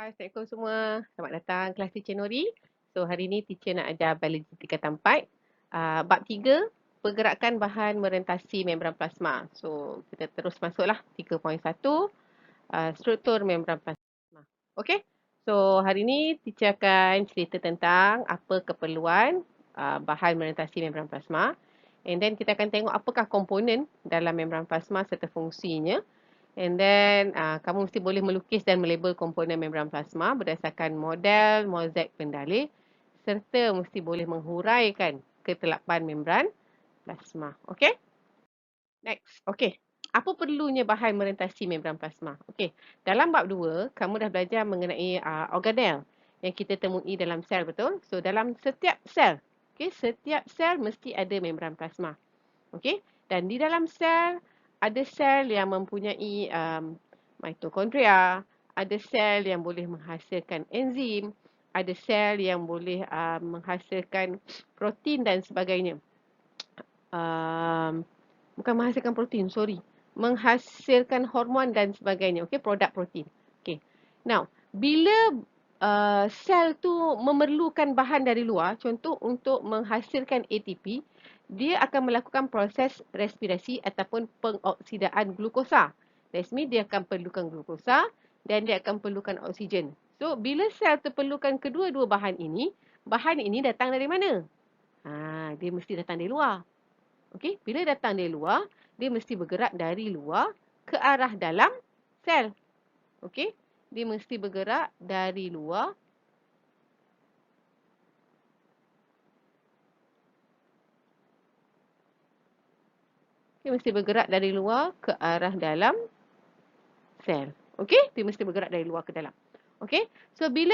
Hai, Assalamualaikum semua. Selamat datang kelas Teacher Nori. So, hari ni teacher nak ajar biologi tingkatan 4. Bab 3, pergerakan bahan merentasi membran plasma. So, kita terus masuklah 3.1, struktur membran plasma. Okay? So, hari ni teacher akan cerita tentang apa keperluan bahan merentasi membran plasma. And then kita akan tengok apakah komponen dalam membran plasma serta fungsinya. And then kamu mesti boleh melukis dan melabel komponen membran plasma berdasarkan model mozaik pendalih serta mesti boleh menghuraikan ketelapan membran plasma. Okey? Next. Okey. Apa perlunya bahan merentasi membran plasma? Okey. Dalam bab 2, kamu dah belajar mengenai organel yang kita temui dalam sel, betul? So dalam setiap sel, okey, setiap sel mesti ada membran plasma. Okey? Dan di dalam sel ada sel yang mempunyai mitokondria, ada sel yang boleh menghasilkan enzim, ada sel yang boleh menghasilkan protein dan sebagainya. Bukan menghasilkan protein, sorry. Menghasilkan hormon dan sebagainya. Okey, produk protein. Okey. Now, bila sel tu memerlukan bahan dari luar, contoh untuk menghasilkan ATP, dia akan melakukan proses respirasi ataupun pengoksidaan glukosa. That means dia akan perlukan glukosa dan dia akan perlukan oksigen. So, bila sel terperlukan kedua-dua bahan ini datang dari mana? Dia mesti datang dari luar. Okey, bila datang dari luar, dia mesti bergerak dari luar ke arah dalam sel. Okey, dia mesti bergerak dari luar dia mesti bergerak dari luar ke arah dalam sel. Okey, dia mesti bergerak dari luar ke dalam. Okey, so bila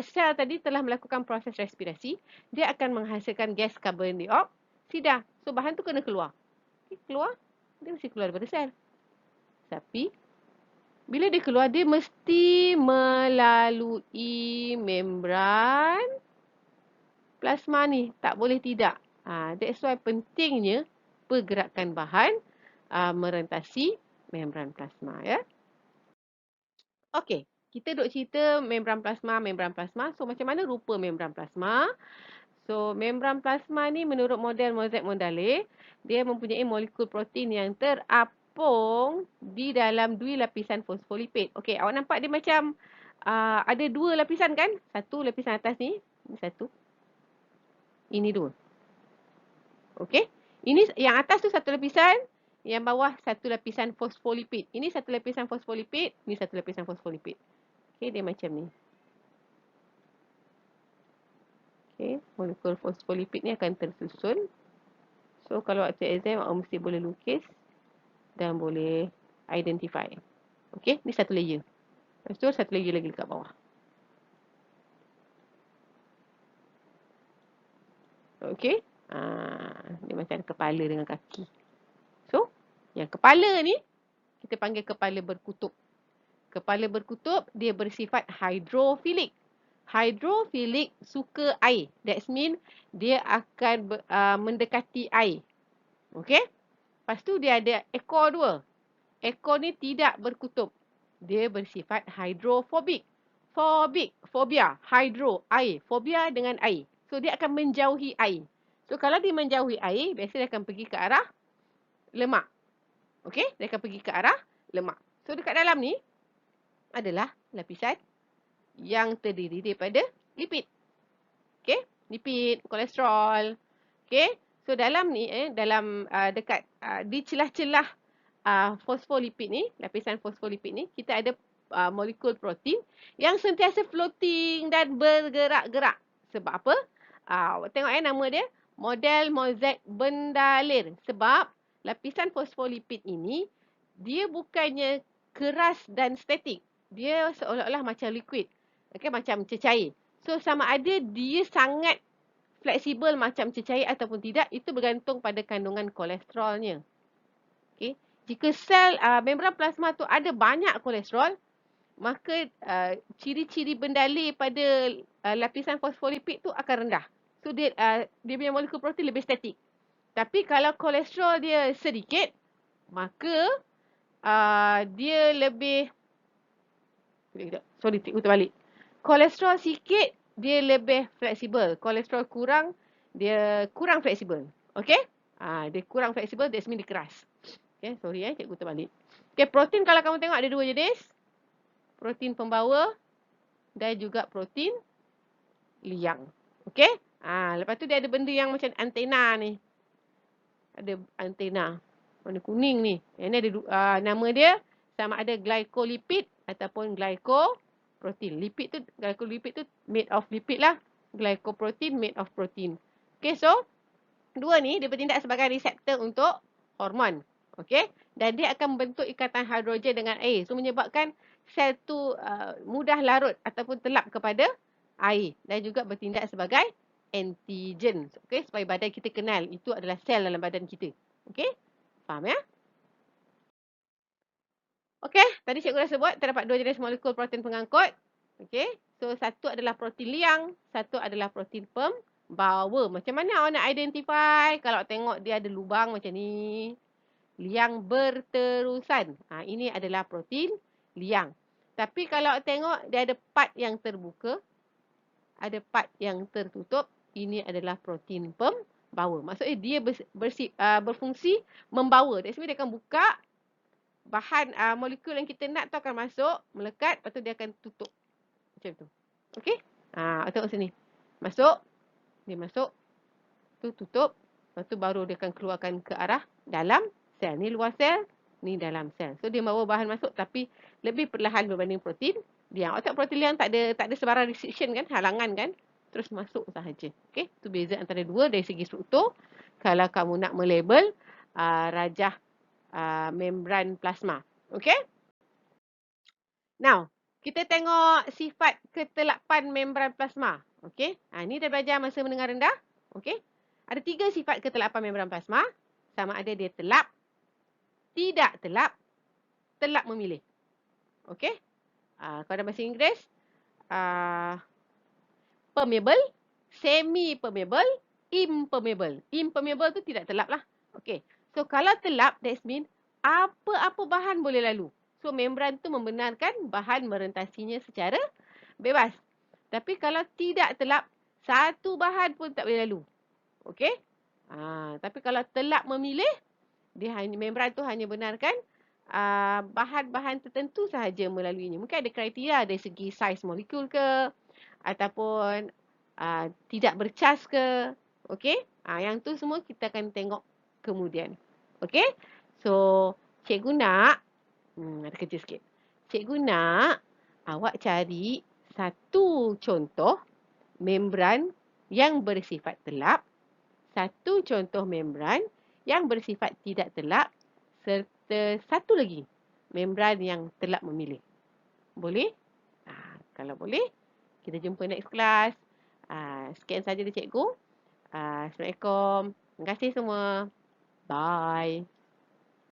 sel tadi telah melakukan proses respirasi, dia akan menghasilkan gas karbon dioksida. So bahan tu kena keluar. Okay, keluar, dia mesti keluar daripada sel. Tapi bila dia keluar, dia mesti melalui membran plasma ni. Tak boleh tidak. That's why pentingnya pergerakan bahan merentasi membran plasma. Ya. Okey, kita duk cerita membran plasma. So, macam mana rupa membran plasma? So, membran plasma ni menurut model mozaik pendalih, dia mempunyai molekul protein yang terapung di dalam dua lapisan fosfolipid. Okey, awak nampak dia macam ada dua lapisan kan? Satu lapisan atas ni, ini satu. Ini dua. Okey. Ini yang atas tu satu lapisan, yang bawah satu lapisan fosfolipid. Ini satu lapisan fosfolipid, ini satu lapisan fosfolipid. Okey, dia macam ni. Okey, molekul fosfolipid ni akan tersusun. So, kalau waktu exam, awak mesti boleh lukis dan boleh identify. Okey, ni satu layer. Lepas tu, satu layer lagi dekat bawah. Okey. Dia macam kepala dengan kaki. So, yang kepala ni, kita panggil kepala berkutub. Kepala berkutub, dia bersifat hidrofilik. Hidrofilik suka air. That means, dia akan mendekati air. Okey. Lepas tu, dia ada ekor dua. Ekor ni tidak berkutub. Dia bersifat hidrofobik. Fobia, hidro, air. Fobia dengan air. So, dia akan menjauhi air. So, kalau dia menjauhi air, biasanya dia akan pergi ke arah lemak. Okey, dia akan pergi ke arah lemak. So, dekat dalam ni adalah lapisan yang terdiri daripada lipid. Okey, lipid, kolesterol. Okey, so dalam ni, dalam dekat di celah-celah fosfolipid ni, lapisan fosfolipid ni, kita ada molekul protein yang sentiasa floating dan bergerak-gerak. Sebab apa? Tengok nama dia, model mozaik pendalih. Sebab lapisan fosfolipid ini, dia bukannya keras dan statik. Dia seolah-olah macam liquid. Okay, macam cecair. So, sama ada dia sangat fleksibel macam cecair ataupun tidak, itu bergantung pada kandungan kolesterolnya. Okay. Jika sel membran plasma tu ada banyak kolesterol, maka ciri-ciri pendalih pada lapisan fosfolipid tu akan rendah. So, dia punya molekul protein lebih statik. Tapi kalau kolesterol dia sedikit, maka dia lebih... Sorry, cikgu terbalik. Kolesterol sikit, dia lebih fleksibel. Kolesterol kurang, dia kurang fleksibel. Okay? Dia kurang fleksibel, that means dia keras. Okay, sorry cikgu terbalik. Okay, protein kalau kamu tengok ada dua jenis. Protein pembawa dan juga protein liang. Okay? Lepas tu dia ada benda yang macam antena ni. Ada antena. Warna kuning ni. Yang ni ada nama dia sama ada glycolipid ataupun glycoprotein. Glycolipid tu made of lipid lah. Glycoprotein made of protein. Okay, so dua ni dia bertindak sebagai reseptor untuk hormon. Okay. Dan dia akan membentuk ikatan hidrogen dengan air. So menyebabkan sel tu mudah larut ataupun telap kepada air. Dan juga bertindak sebagai antigen. Okay. Supaya badan kita kenal itu adalah sel dalam badan kita. Okay. Faham ya? Okay. Tadi cikgu dah sebut terdapat dua jenis molekul protein pengangkut. Okay. So satu adalah protein liang. Satu adalah protein pembawa. Macam mana awak nak identify? Kalau tengok dia ada lubang macam ni. Liang berterusan. Ini adalah protein liang. Tapi kalau tengok dia ada part yang terbuka, ada part yang tertutup, ini adalah protein pembawa. Maksudnya dia berfungsi membawa. That's mean dia akan buka bahan molekul yang kita nak tu akan masuk, melekat, lepas tu dia akan tutup. Macam tu. Okey? Tengok sini. Masuk, dia masuk, tu tutup, lepas tu baru dia akan keluarkan ke arah dalam sel. Ni luar sel, ni dalam sel. So dia bawa bahan masuk tapi lebih perlahan berbanding protein liang. Otak protein liang tak ada sebarang restriction kan, halangan kan. Terus masuk sahaja. Okey, tu beza antara dua dari segi struktur. Kalau kamu nak melabel rajah membran plasma. Okey? Now, kita tengok sifat ketelapan membran plasma. Okey? Ni dah belajar masa menengah rendah. Okey? Ada 3 sifat ketelapan membran plasma. Sama ada dia telap, tidak telap, telap memilih. Okey? Kalau dalam bahasa Inggeris, permeable, semi-permeable, impermeable. Impermeable tu tidak telap lah. Okey. So, kalau telap, that means apa-apa bahan boleh lalu. So, membran tu membenarkan bahan merentasinya secara bebas. Tapi kalau tidak telap, satu bahan pun tak boleh lalu. Okey? Tapi kalau telap memilih, membran tu hanya benarkan bahan-bahan tertentu sahaja melaluinya. Mungkin ada kriteria dari segi saiz molekul ke, ataupun tidak bercas ke. Okey? Yang tu semua kita akan tengok kemudian. Okey? So, cikgu nak, ada kerja sikit. Cikgu nak awak cari satu contoh membran yang bersifat telap, satu contoh membran yang bersifat tidak telap, serta satu lagi membran yang telap memilih. Boleh? Kalau boleh, kita jumpa next class. Sekian saja dari cikgu. Assalamualaikum. Terima kasih semua. Bye.